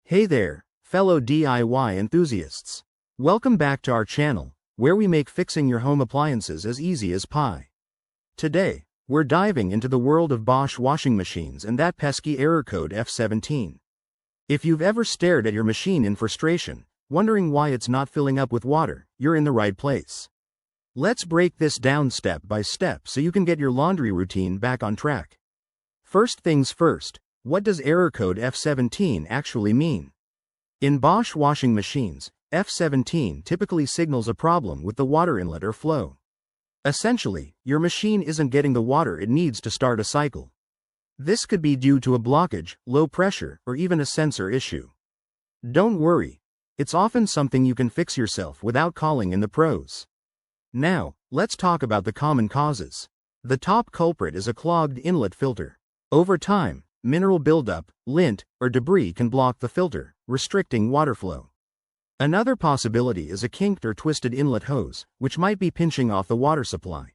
Hey there, fellow DIY enthusiasts. Welcome back to our channel, where we make fixing your home appliances as easy as pie. Today, we're diving into the world of Bosch washing machines and that pesky error code F17. If you've ever stared at your machine in frustration, wondering why it's not filling up with water, you're in the right place. Let's break this down step by step so you can get your laundry routine back on track. First things first, what does error code F17 actually mean? In Bosch washing machines, F17 typically signals a problem with the water inlet or flow. Essentially, your machine isn't getting the water it needs to start a cycle. This could be due to a blockage, low pressure, or even a sensor issue. Don't worry, it's often something you can fix yourself without calling in the pros. Now, let's talk about the common causes. The top culprit is a clogged inlet filter. Over time, mineral buildup, lint, or debris can block the filter, restricting water flow. Another possibility is a kinked or twisted inlet hose, which might be pinching off the water supply.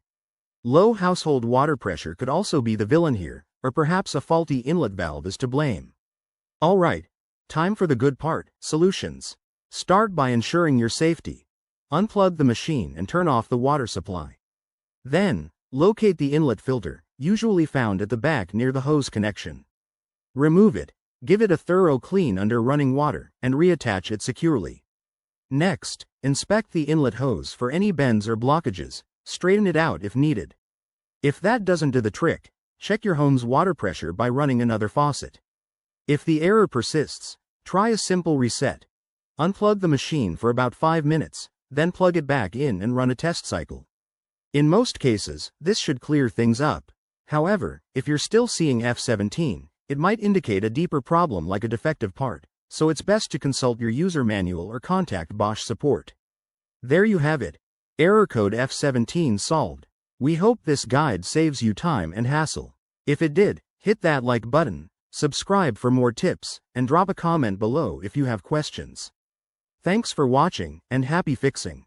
Low household water pressure could also be the villain here, or perhaps a faulty inlet valve is to blame. Alright, time for the good part, solutions. Start by ensuring your safety. Unplug the machine and turn off the water supply. Then, locate the inlet filter, usually found at the back near the hose connection. Remove it, give it a thorough clean under running water, and reattach it securely. Next, inspect the inlet hose for any bends or blockages, straighten it out if needed. If that doesn't do the trick, check your home's water pressure by running another faucet. If the error persists, try a simple reset. Unplug the machine for about 5 minutes, then plug it back in and run a test cycle. In most cases, this should clear things up. However, if you're still seeing F17, it might indicate a deeper problem like a defective part, so it's best to consult your user manual or contact Bosch support. There you have it. Error code F17 solved. We hope this guide saves you time and hassle. If it did, hit that like button, subscribe for more tips, and drop a comment below if you have questions. Thanks for watching, and happy fixing.